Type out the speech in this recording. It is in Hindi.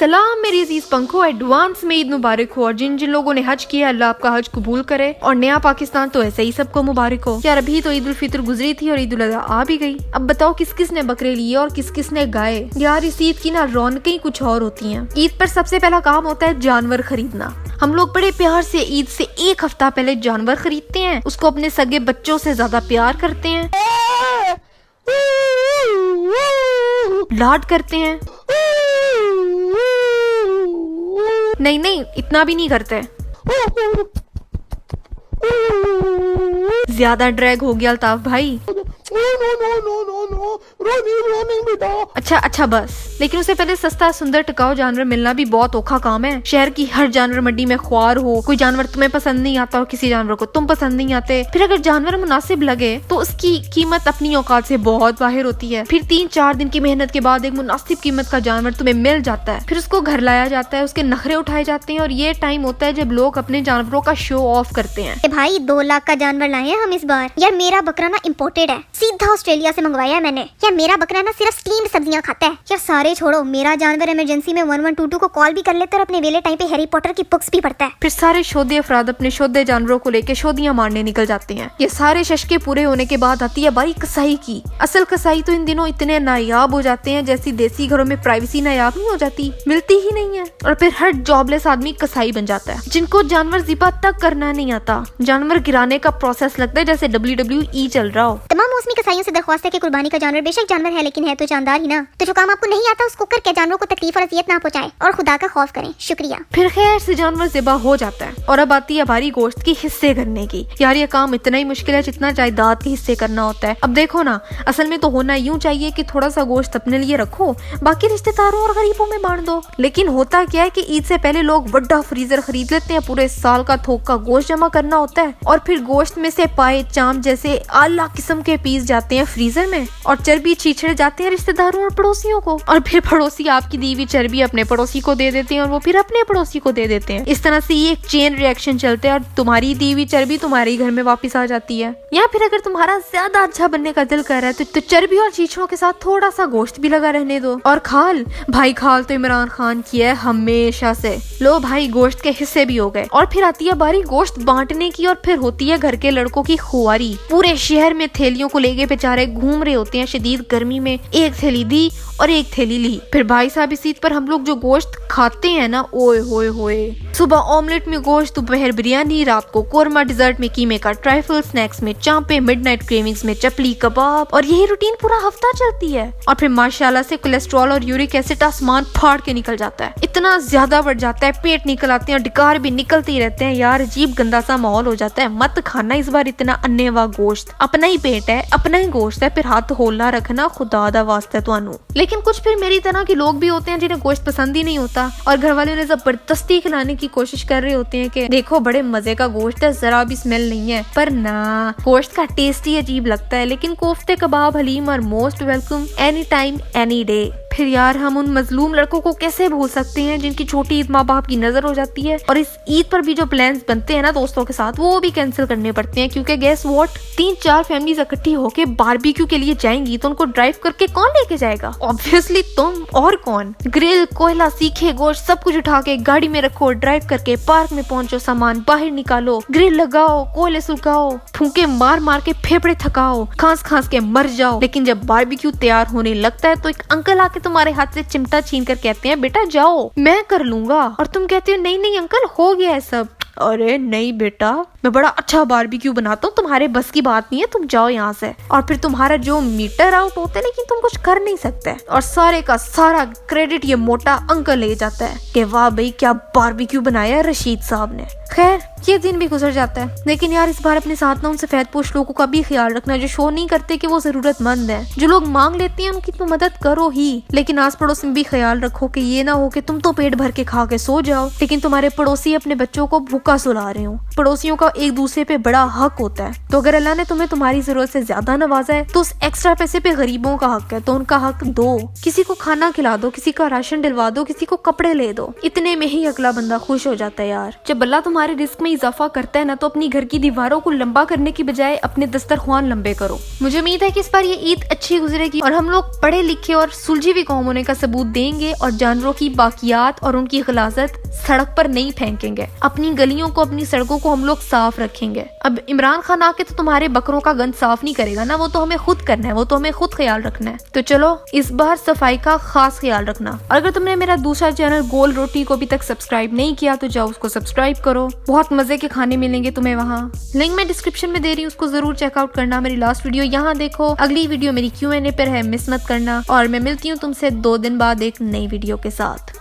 सलाम मेरी अजीज पंखो, एडवांस में ईद मुबारक हो। और जिन जिन लोगों ने हज किया अल्लाह आपका हज कबूल करे। और नया पाकिस्तान तो ऐसे ही सबको मुबारक हो। यार अभी तो ईद उल फितर गुजरी थी और ईद उल अज़हा आ भी गई। अब बताओ किस किस ने बकरे लिए और किस किस ने गाय। यार इस ईद की ना रौनकें ही कुछ और होती हैं। ईद पर सबसे पहला काम होता है जानवर खरीदना। हम लोग बड़े प्यार से ईद से एक हफ्ता पहले जानवर खरीदते हैं, उसको अपने सगे बच्चों से ज्यादा प्यार करते हैं, लाड करते हैं। नहीं इतना भी नहीं करते, ज्यादा ड्रैग हो गया अल्ताफ भाई। अच्छा बस। लेकिन उससे पहले सस्ता सुंदर टिकाऊ जानवर मिलना भी बहुत औखा काम है। शहर की हर जानवर मंडी में ख्वार हो, कोई जानवर तुम्हें पसंद नहीं आता और किसी जानवर को तुम पसंद नहीं आते। फिर अगर जानवर मुनासिब लगे तो उसकी कीमत अपनी औकात से बहुत बाहर होती है। फिर 3-4 दिन की मेहनत के बाद एक मुनासिब कीमत का जानवर तुम्हें मिल जाता है। फिर उसको घर लाया जाता है, उसके नखरे उठाए जाते हैं और ये टाइम होता है जब लोग अपने जानवरों का शो ऑफ करते हैं। भाई 2 लाख का जानवर लाए हैं हम इस बार। यार मेरा बकरा ना इम्पोर्टेड है, सीधा ऑस्ट्रेलिया से मंगवाया है मैंने। यार मेरा बकरा ना सिर्फ स्टीम्ड सब्जियां खाता है। यार सारे छोड़ो, मेरा जानवर इमरजेंसी में 1122 को कॉल भी कर लेता है और अपने वेले टाइम पे हैरी पॉटर की बुक्स भी पढ़ता है। फिर सारे शोधे अफराद अपने शोधे जानवरों को लेके शोधियां मारने निकल जाते हैं। ये सारे शशके पूरे होने के बाद आती है बारी कसाई की। असल कसाई तो इन दिनों इतने नायाब हो जाते हैं जैसी देसी घरों में प्राइवेसी नायाब नहीं हो जाती, मिलती ही नहीं है। और फिर हर जॉबलेस आदमी कसाई बन जाता है, जिनको जानवर ज़िबा तक करना नहीं आता। जानवर गिराने का प्रोसेस लगता है जैसे WWE चल रहा हो। तमाम मौसमी कसाईयों से दरख्वास्त है कि कुर्बानी का जानवर बेशक जानवर है लेकिन है तो जानदार ही ना। तो जो काम आपको नहीं आता उसको करके जानवरों को तकलीफ और अजियत ना पहुंचाए और खुदा का खौफ करें। शुक्रिया। फिर खैर से जानवर ज़िबा हो जाता है और अब आती है भारी गोश्त की हिस्से करने की। यार ये काम इतना ही मुश्किल है जितना जायदाद के हिस्से करना होता है। अब देखो ना, असल में तो होना यूं चाहिए कि थोड़ा सा गोश्त अपने लिए रखो, बाकी रिश्तेदारों और गरीबों में बांट दो। लेकिन होता क्या है कि ईद से पहले लोग बड़ा फ्रीजर खरीद लेते हैं, पूरे साल का थोक का गोश्त जमा करना होता है और फिर गोश्त में से पाए चाम जैसे आला किस्म के पीस जाते हैं फ्रीजर में और चर्बी छीछड़ जाते हैं रिश्तेदारों और पड़ोसियों को। और फिर पड़ोसी आपकी दी हुई चर्बी अपने पड़ोसी को दे देते हैं और वो फिर अपने पड़ोसी को दे देते हैं। इस तरह से ये एक चेन रिएक्शन चलते हैं और तुम्हारी दी हुई चर्बी तुम्हारे घर में वापस आ जाती है। या फिर अगर तुम्हारा ज्यादा अच्छा बनने का दिल कर रहा है तो चर्बी और छीछड़ों के साथ थोड़ा सा गोश्त भी लगा रहने दो। और खाल भाई, खाल तो इमरान खान की है हमेशा से। लो भाई, गोश्त के हिस्से भी हो गए। और फिर आती है बारी गोश्त बांटने की और फिर होती है घर के लड़कों की खुआरी। पूरे शहर में थैलियों को लेके बेचारे घूम रहे होते हैं शदीद गर्मी में। एक थैली दी और एक थैली ली। फिर भाई साहब इस ईद पर हम लोग जो गोश्त खाते हैं ना, ओए होए होए। सुबह ऑमलेट में गोश्त, दोपहर बिरयानी, रात को कोरमा, डिजर्ट में कीमे का ट्राइफल, स्नैक्स में चांपे, मिडनाइट क्रेविंग्स में चपली कबाब। और यही रूटीन पूरा हफ्ता चलती है। और फिर माशाल्लाह से कोलेस्ट्रॉल और यूरिक एसिड आसमान फाड़ के निकल जाता है। इतना ज्यादा बढ़ जाता है, पेट निकल आते हैं और डिकार भी निकलते ही रहते हैं। यार अजीब गंदा सा माहौल हो जाता है। मत खाना इस बार इतना अन्नेवा गोश्त। अपना ही पेट है, अपना ही गोश्त है, फिर हाथ होला रखना, खुदा दा वास्ता तुहानू। लेकिन कुछ फिर मेरी तरह के लोग भी होते हैं जिन्हें गोश्त पसंद ही नहीं होता और घर वाले उन्हें जबरदस्ती खिलाने की कोशिश कर रहे होते हैं कि देखो बड़े मजे का गोश्त है, जरा भी स्मेल नहीं है। पर ना, गोश्त का टेस्ट ही अजीब लगता है। लेकिन कोफ्ते, कबाब, हलीम और most welcome any time any day. फिर यार हम उन मजलूम लड़कों को कैसे भूल सकते हैं जिनकी छोटी ईद माँ बाप की नजर हो जाती है। और इस ईद पर भी जो प्लान्स बनते हैं ना दोस्तों के साथ, वो भी कैंसिल करने पड़ते हैं क्योंकि गेस व्हाट, 3-4 फैमिलीज इकट्ठी होके बारबेक्यू के लिए जाएंगी तो उनको ड्राइव करके कौन लेके जाएगा? ऑब्वियसली तुम, और कौन। ग्रिल, कोयला, सीखे गोश्त सब कुछ उठा के गाड़ी में रखो, ड्राइव करके पार्क में पहुंचो, सामान बाहर निकालो, ग्रिल लगाओ, कोयले सुलगाओ, फूंके मार मार के फेफड़े थकाओ, खांस खांस के मर जाओ। लेकिन जब बारबेक्यू तैयार होने लगता है तो एक अंकल आके तुम्हारे हाथ से चिमटा छीन कर कहते हैं बेटा जाओ, मैं कर लूंगा। और तुम कहते हो नहीं नहीं अंकल, हो गया है सब। अरे नहीं बेटा, मैं बड़ा अच्छा बारबेक्यू बनाता हूँ, तुम्हारे बस की बात नहीं है, तुम जाओ यहाँ से। और फिर तुम्हारा जो मीटर आउट होता है लेकिन तुम कुछ कर नहीं सकते और सारे का सारा क्रेडिट ये मोटा अंकल ले जाता है कि वाह भाई क्या बारबेक्यू बनाया रशीद साहब ने। खैर ये दिन भी गुजर जाता है। लेकिन यार इस बार अपने साथ ना उन सफेदपोश लोगों का भी ख्याल रखना जो शो नहीं करते कि वो जरूरतमंद है। जो लोग मांग लेते हैं उनकी तो मदद करो ही, लेकिन आस पड़ोस में भी ख्याल रखो कि ये ना हो कि तुम तो पेट भर के खा के सो जाओ लेकिन तुम्हारे पड़ोसी अपने बच्चों को भूखा सुला रहे हो। पड़ोसियों का एक दूसरे पे बड़ा हक होता है। तो अगर अल्लाह ने तुम्हें तुम्हारी जरूरत से ज्यादा नवाजा है तो उस एक्स्ट्रा पैसे पे गरीबों का हक है, तो उनका हक दो। किसी को खाना खिला दो, किसी का राशन दिलवा दो, किसी को कपड़े ले दो। इतने में ही अगला बंदा खुश हो जाता है। यार जब अल्लाह तुम्हारे तुम्हारे रिस्क में इजाफा करता है ना, तो अपनी घर की दीवारों को लंबा करने की बजाय अपने दस्तरख्वान लंबे करो। मुझे उम्मीद है कि इस बार ये ईद अच्छी गुजरेगी और हम लोग पढ़े लिखे और सुलझी हुई कौम होने का सबूत देंगे और जानवरों की बाकियात और उनकी गलाजत सड़क पर नहीं फेंकेंगे। अपनी गलियों को, अपनी सड़कों को हम लोग साफ रखेंगे। अब इमरान खान आके तो तुम्हारे बकरों का गंद साफ नहीं करेगा ना, वो तो हमें खुद करना है, वो तो हमें खुद ख्याल रखना है। तो चलो इस बार सफाई का खास ख्याल रखना। और अगर तुमने मेरा दूसरा चैनल गोल रोटी को अभी तक सब्सक्राइब नहीं किया तो जाओ उसको सब्सक्राइब करो। बहुत मजे के खाने मिलेंगे तुम्हें वहाँ। लिंक मैं डिस्क्रिप्शन में दे रही हूँ, उसको जरूर चेकआउट करना। मेरी लास्ट वीडियो यहाँ देखो। अगली वीडियो मेरी Q&A पर है, मिस मत करना। और मैं मिलती हूँ तुमसे 2 दिन बाद एक नई वीडियो के साथ।